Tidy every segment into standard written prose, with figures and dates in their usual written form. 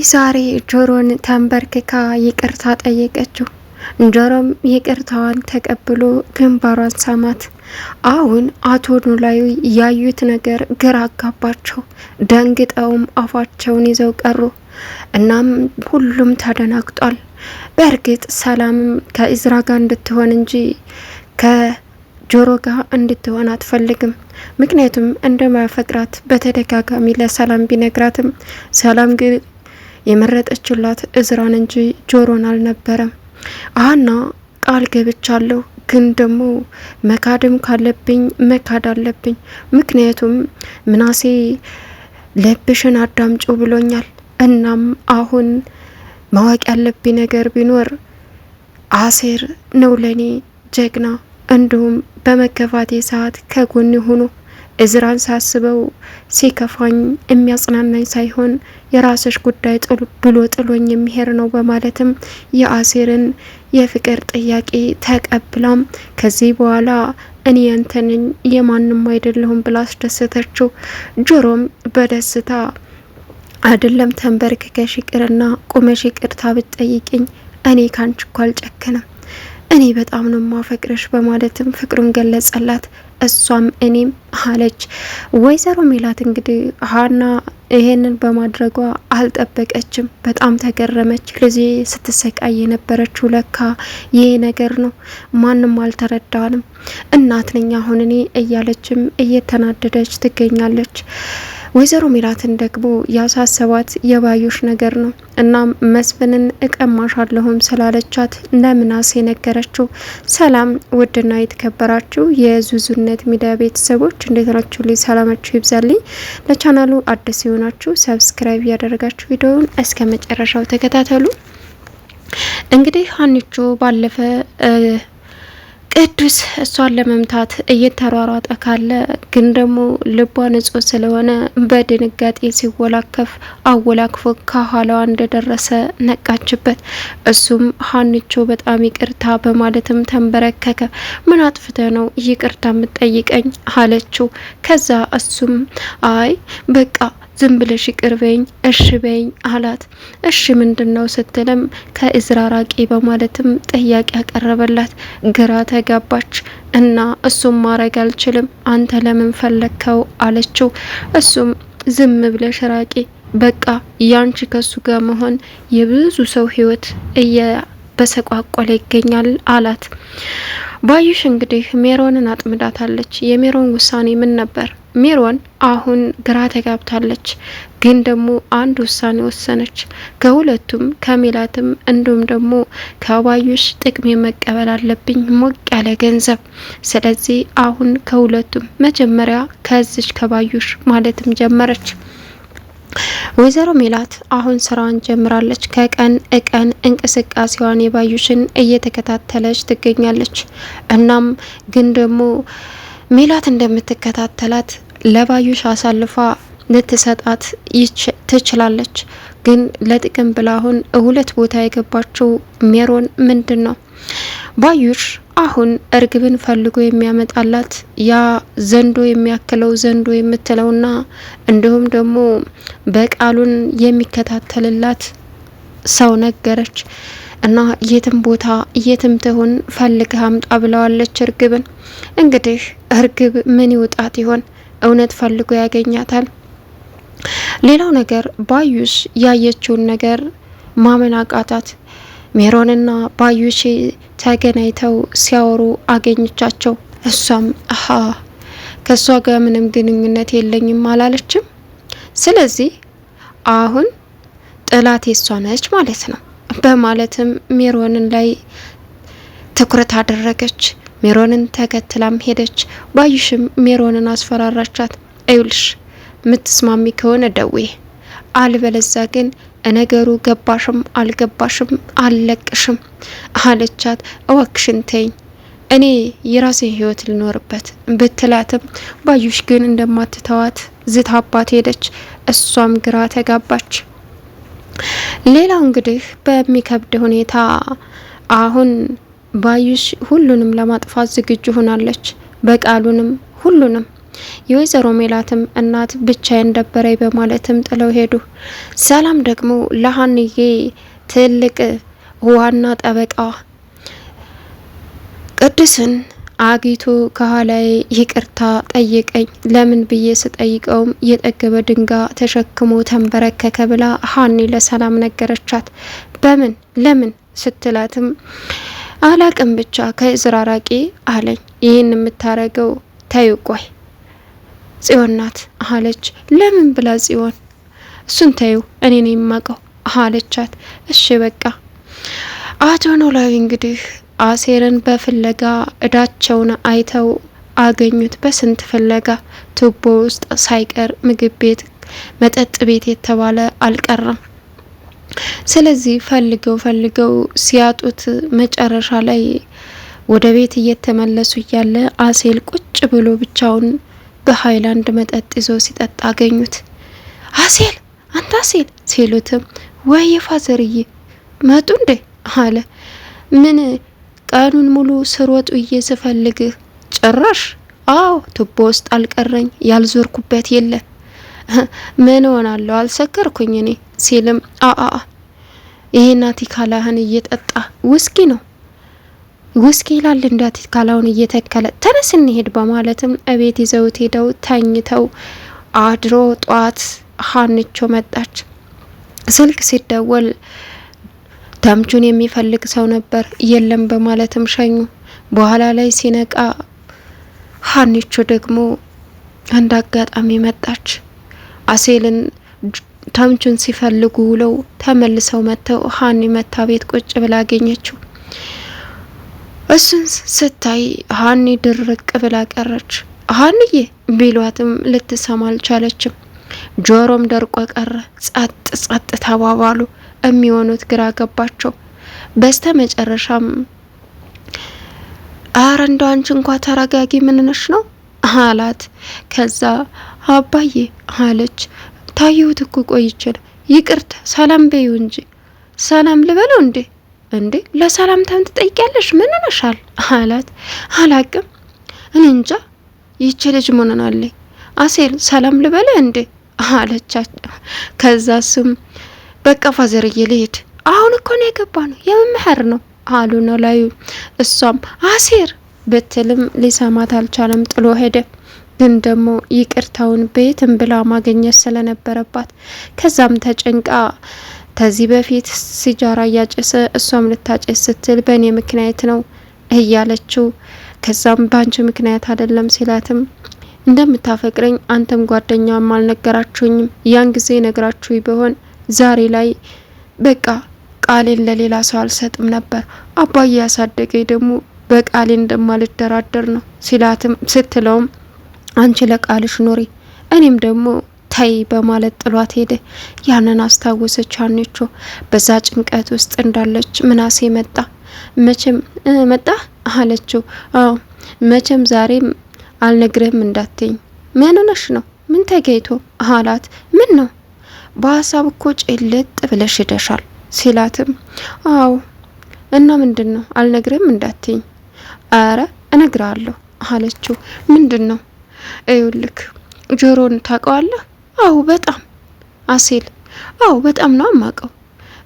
ዛሬ ጆሮን ተንበርክካ ይቅርታ ጠየቀችው። ጆሮም ይቅርታዋን ተቀብሎ ግንባሯን ሳማት። አሁን አቶ ኖላዊ ያዩት ነገር ግራ አጋባቸው። ደንግጠውም አፋቸውን ይዘው ቀሩ። እናም ሁሉም ተደናግጧል። በእርግጥ ሰላምም ከኢዝራ ጋር እንድትሆን እንጂ ከጆሮ ጋር እንድትሆን አትፈልግም። ምክንያቱም እንደማያፈቅራት በተደጋጋሚ ለሰላም ቢነግራትም ሰላም ግን የመረጠችላት እዝራን እንጂ ጆሮን አልነበረም። አሀና ቃል ገብቻለሁ፣ ግን ደግሞ መካድም ካለብኝ መካድ አለብኝ። ምክንያቱም ምናሴ ልብሽን አዳምጮ ብሎኛል። እናም አሁን ማወቅ ያለብኝ ነገር ቢኖር አሴር ነው ለኔ ጀግና፣ እንዲሁም በመከፋቴ ሰዓት ከጎን ሆኖ እዝራን ሳስበው ሲከፋኝ የሚያጽናናኝ ሳይሆን የራስሽ ጉዳይ ብሎ ጥሎኝ የሚሄድ ነው በማለትም የአሴርን የፍቅር ጥያቄ ተቀብላም ከዚህ በኋላ እኔ ያንተ ነኝ የማንም አይደለሁም ብላ አስደሰተችው። ጆሮም በደስታ አይደለም ተንበርክከሽ ይቅርና ቁመሽ ይቅርታ ብትጠይቅኝ እኔ ካንቺ እኮ አልጨክንም፣ እኔ በጣም ነው ማፈቅርሽ በማለትም ፍቅሩን ገለጸላት። እሷም እኔም አለች። ወይዘሮ ሜላት እንግዲህ ሀና ይሄንን በማድረጓ አልጠበቀችም። በጣም ተገረመች። ልጄ ስትሰቃይ የነበረችው ለካ ይሄ ነገር ነው፣ ማንም አልተረዳንም፣ እናት ነኝ አሁን እኔ እያለችም እየተናደደች ትገኛለች። ወይዘሮ ሜላትን ደግሞ ያሳሰባት የባዩሽ ነገር ነው። እናም መስፍንን እቀማሻለሁም ስላለቻት ለምናሴ ነገረችው። ሰላም ውድና የተከበራችሁ የዙዙነት ሚዲያ ቤተሰቦች እንዴት ናችሁ? ልይ ሰላማችሁ ይብዛልኝ። ለቻናሉ አዲስ የሆናችሁ ሰብስክራይብ ያደረጋችሁ ቪዲዮውን እስከ መጨረሻው ተከታተሉ። እንግዲህ ሀኒቾ ባለፈ ቅዱስ እሷን ለመምታት እየተሯሯጠ ካለ ግን ደግሞ ልቧ ንጹህ ስለሆነ በድንጋጤ ሲወላከፍ አወላክፎ ከኋላዋ እንደደረሰ ነቃችበት። እሱም ሀኒቾ በጣም ይቅርታ በማለትም ተንበረከከ። ምን አጥፍተ ነው ይቅርታ የምትጠይቀኝ አለችው። ከዛ እሱም አይ በቃ ዝም ብለሽ ይቅር በይኝ እሺ በይኝ አላት። እሺ ምንድነው ስትልም ከኢዝራ ራቂ በማለትም ጥያቄ ያቀረበላት። ግራ ተጋባች እና እሱም ማድረግ አልችልም አንተ ለምን ፈለግከው አለችው። እሱም ዝም ብለሽ ራቂ፣ በቃ ያንቺ ከሱ ጋር መሆን የብዙ ሰው ህይወት በሰቋቆለ ይገኛል አላት። ባዩሽ እንግዲህ ሜሮንን አጥምዳታለች። የሜሮን ውሳኔ ምን ነበር? ሜሮን አሁን ግራ ተጋብታለች። ግን ደግሞ አንድ ውሳኔ ወሰነች። ከሁለቱም ከሜላትም እንዲሁም ደግሞ ከባዩሽ ጥቅም መቀበል አለብኝ፣ ሞቅ ያለ ገንዘብ። ስለዚህ አሁን ከሁለቱም መጀመሪያ ከዚች ከባዩሽ ማለትም ጀመረች። ወይዘሮ ሜላት አሁን ስራዋን ጀምራለች። ከቀን እቀን እንቅስቃሴዋን የባዩሽን እየተከታተለች ትገኛለች። እናም ግን ደግሞ ሜላት እንደምትከታተላት ለባዩሽ አሳልፋ ልትሰጣት ትችላለች። ግን ለጥቅም ብላ አሁን ሁለት ቦታ የገባችው ሜሮን ምንድን ነው? ባዩሽ አሁን እርግብን ፈልጎ የሚያመጣላት ያ ዘንዶ የሚያክለው ዘንዶ የምትለውና እንዲሁም ደግሞ በቃሉን የሚከታተልላት ሰው ነገረች እና የትም ቦታ የትም ትሆን ፈልገህ አምጣ ብለዋለች እርግብን። እንግዲህ እርግብ ምን ይውጣት ይሆን? እውነት ፈልጎ ያገኛታል? ሌላው ነገር ባዩሽ ያየችውን ነገር ማመን አቃታት። ሜሮንና ባዩሽ ተገናኝተው ሲያወሩ አገኘቻቸው። እሷም አሀ ከሷ ጋር ምንም ግንኙነት የለኝም አላለችም። ስለዚህ አሁን ጥላት የሷ ነች ማለት ነው በማለትም ሜሮንን ላይ ትኩረት አደረገች። ሜሮንን ተከትላም ሄደች። ባዩሽም ሜሮንን አስፈራራቻት። አይውልሽ ምትስማሚ ከሆነ ደውዬ፣ አልበለዛ ግን ነገሩ ገባሽም አልገባሽም አልለቅሽም አለቻት። እወክሽን ተይኝ፣ እኔ የራሴን ህይወት ልኖርበት ብትላትም ባዩሽ ግን እንደማትተዋት ዝታባት ሄደች። እሷም ግራ ተጋባች። ሌላው እንግዲህ በሚከብድ ሁኔታ አሁን ባዩሽ ሁሉንም ለማጥፋት ዝግጁ ሆናለች። በቃሉንም ሁሉንም የወይዘሮ ሜላትም እናት ብቻዬን ደበረኝ በማለትም ጥለው ሄዱ። ሰላም ደግሞ ለሀንዬ ትልቅ ዋና ጠበቃ ቅዱስን አጊቶ ከኋላዬ ይቅርታ ጠይቀኝ ለምን ብዬ ስጠይቀውም የጠገበ ድንጋይ ተሸክሞ ተንበረከከ ብላ ሀኒ ለሰላም ነገረቻት። በምን ለምን ስትላትም አላቅም ብቻ ከእዝራ ራቂ አለኝ። ይህን የምታረገው ተዩ ቆይ ጽዮን ናት አለች። ለምን ብላ ጽዮን እሱን ተዩ እኔ ነኝ የማውቀው አለቻት። እሺ በቃ አቶ ኖላዊ እንግዲህ አሴርን በፍለጋ እዳቸውን አይተው አገኙት። በስንት ፍለጋ ቱቦ ውስጥ ሳይቀር ምግብ ቤት፣ መጠጥ ቤት የተባለ አልቀረም። ስለዚህ ፈልገው ሲያጡት መጨረሻ ላይ ወደ ቤት እየተመለሱ እያለ አሴል ቁጭ ብሎ ብቻውን በሃይላንድ መጠጥ ይዞ ሲጠጣ አገኙት። አሴል አንተ አሴል ሲሉትም ወይ ፋዘርዬ መጡ እንዴ አለ። ምን ቀኑን ሙሉ ስሮጡዬ ስፈልግህ ጭራሽ? አዎ ቱቦ ውስጥ አልቀረኝ ያልዞርኩበት የለ። ምን ሆናለሁ አልሰከርኩኝ እኔ ሲልም አአ ይሄና ቲካላህን እየጠጣ ውስኪ ነው ውስኪ ይላል እንዳት ቲካላውን እየተከለ ተነስ እንሄድ በማለትም እቤት ይዘውት ሄደው ተኝተው አድሮ ጧት ሀንቾ መጣች። ስልክ ሲደወል ተምቹን የሚፈልግ ሰው ነበር የለም በማለትም ሸኙ። በኋላ ላይ ሲነቃ ሀንቾ ደግሞ አንድ አጋጣሚ መጣች። አሴልን ተምቹን ሲፈልጉ ውለው ተመልሰው መጥተው ሀኒ መታ ቤት ቁጭ ብላ አገኘችው። እሱን ስታይ ሀኒ ድርቅ ብላ ቀረች። ሀንዬ ቢሏትም ልትሰማ አልቻለችም። ጆሮም ደርቆ ቀረ። ጸጥ ተባባሉ። የሚሆኑት ግራ ገባቸው። በስተ መጨረሻም አረ እንደው አንቺ እንኳ ተረጋጊ ምንነሽ ነው አላት። ከዛ አባዬ አለች። ታዩት እኮ ቆይችል ይቅርታ ሰላም በዩ እንጂ ሰላም ልበለው እንዴ ለሰላምታም ትጠይቂያለሽ ምን ነሻል አላት። አላቅም እኔ እንጃ ይቺ ልጅ ሞነናለኝ አሴል ሰላም ልበለ እንዴ አለቻቸው። ከዛ ስም በቃ ፋዘርዬ ልሄድ አሁን እኮ ነው የገባ ነው የመምህር ነው አሉ ነው ላዩ። እሷም አሴር ብትልም ሊሰማት አልቻለም ጥሎ ሄደ። ግን ደግሞ ይቅርታውን ቤትም ብላ ማግኘት ስለነበረባት ከዛም ተጨንቃ ከዚህ በፊት ሲጃራ እያጨሰ እሷም ልታጨስ ስትል በእኔ ምክንያት ነው እያለችው ከዛም ባንቺ ምክንያት አይደለም ሲላትም እንደምታፈቅረኝ አንተም ጓደኛም አልነገራችሁኝም ያን ጊዜ ነግራችሁኝ ቢሆን ዛሬ ላይ በቃ ቃሌን ለሌላ ሰው አልሰጥም ነበር። አባዬ ያሳደገኝ ደግሞ በቃሌ እንደማልደራደር ነው ሲላትም ስትለውም አንቺ ለቃልሽ ኑሪ እኔም ደግሞ ታይ በማለት ጥሏት ሄደ። ያንን አስታወሰች ሀኒቾ። በዛ ጭንቀት ውስጥ እንዳለች ምናሴ መጣ። መቼም መጣ አለችው። አዎ መቼም ዛሬም አልነግርህም እንዳትኝ። ምን ሆነሽ ነው ምን ተገይቶ አላት። ምን ነው በሀሳብ እኮ ጭልጥ ብለሽ ሄደሻል ሲላትም አዎ እና ምንድነው አልነግርህም እንዳትኝ። አረ እነግርሃለሁ አለችው። ምንድነው? እዩልክ ጆሮን ታውቀዋለህ? አዎ በጣም አሴል አዎ በጣም ነው አማቀው።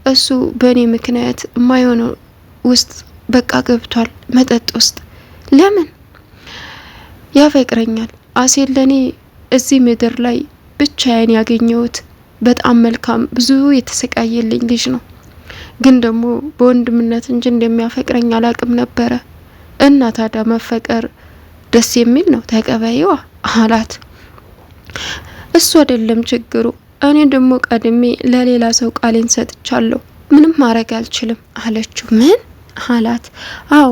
እሱ በእኔ ምክንያት የማይሆነው ውስጥ በቃ ገብቷል መጠጥ ውስጥ። ለምን? ያፈቅረኛል አሴል ለኔ እዚህ ምድር ላይ ብቻዬን ያገኘሁት በጣም መልካም ብዙ የተሰቃየልኝ ልጅ ነው። ግን ደግሞ በወንድምነት እንጂ እንደሚያፈቅረኝ አላቅም ነበረ። እና ታዲያ መፈቀር ደስ የሚል ነው ተቀበይዋ አላት። እሱ አይደለም ችግሩ። እኔ ደግሞ ቀድሜ ለሌላ ሰው ቃሌን ሰጥቻለሁ ምንም ማድረግ አልችልም አለችው። ምን አላት? አዎ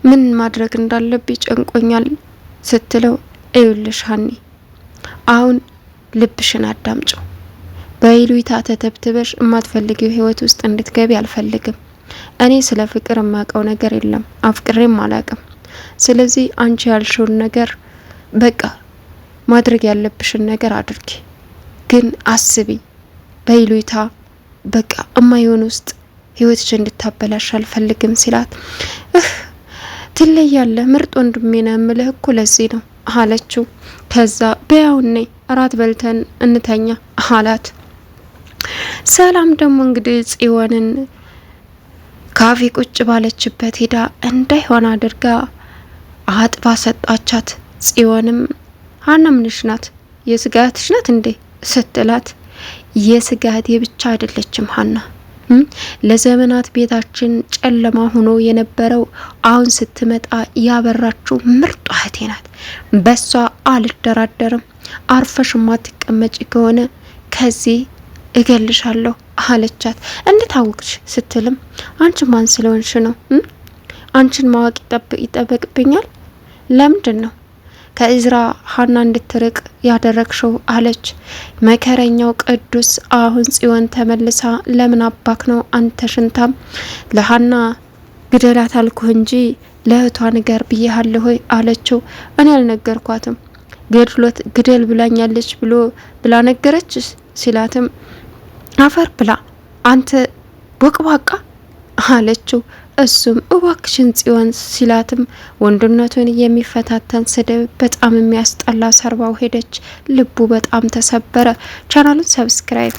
ምን ማድረግ እንዳለብኝ ጨንቆኛል ስትለው እዩልሽ ሀኒ አሁን ልብሽን አዳምጪው። በይሉኝታ ተተብትበሽ የማትፈልጊው ህይወት ውስጥ እንድትገቢ አልፈልግም። እኔ ስለ ፍቅር የማውቀው ነገር የለም አፍቅሬም አላቅም። ስለዚህ አንቺ ያልሽውን ነገር በቃ ማድረግ ያለብሽን ነገር አድርጊ። ግን አስቢ በይሉኝታ በቃ እማይሆን ውስጥ ህይወትሽ እንድታበላሽ አልፈልግም ሲላት ትለያለ ምርጥ ወንድሜ ነው የምልህ እኮ ለዚህ ነው አለችው። ከዛ በያውኔ እራት በልተን እንተኛ አላት። ሰላም ደግሞ እንግዲህ ጽዮንን ካፌ ቁጭ ባለችበት ሄዳ እንዳይሆን አድርጋ አጥባ ሰጣቻት። ጽዮንም ሀና ምንሽ ናት? የስጋትሽ ናት እንዴ ስትላት የስጋቴ ብቻ አይደለችም ሀና፣ ለዘመናት ቤታችን ጨለማ ሆኖ የነበረው አሁን ስትመጣ ያበራችው ምርጧ እህቴ ናት። በሷ አልደራደርም። አርፈሽ ማትቀመጪ ከሆነ ከዚህ እገልሻለሁ አለቻት። እንዴት አወቅሽ ስትልም አንቺ ማን ስለሆንሽ ነው? አንቺን ማወቅ ይጠበቅብኛል? ለምንድን ነው ከእዝራ ሀና እንድትርቅ ያደረግሽው? አለች። መከረኛው ቅዱስ አሁን ጽዮን ተመልሳ ለምን አባክ ነው አንተ ሽንታም ለሀና ግደላት አልኩህ እንጂ ለእህቷ ንገር ብዬሃለሁ ሆይ አለችው። እኔ አልነገርኳትም ግደል ብላኛለች ብላ ነገረች ሲላትም አፈር ብላ አንተ ቦቅቧቃ አለችው። እሱም እባክሽን ጽዮን ሲላትም ወንድነቱን የሚፈታተን ስድብ በጣም የሚያስጠላ ሰርባው ሄደች። ልቡ በጣም ተሰበረ። ቻናሉን ሰብስክራይብ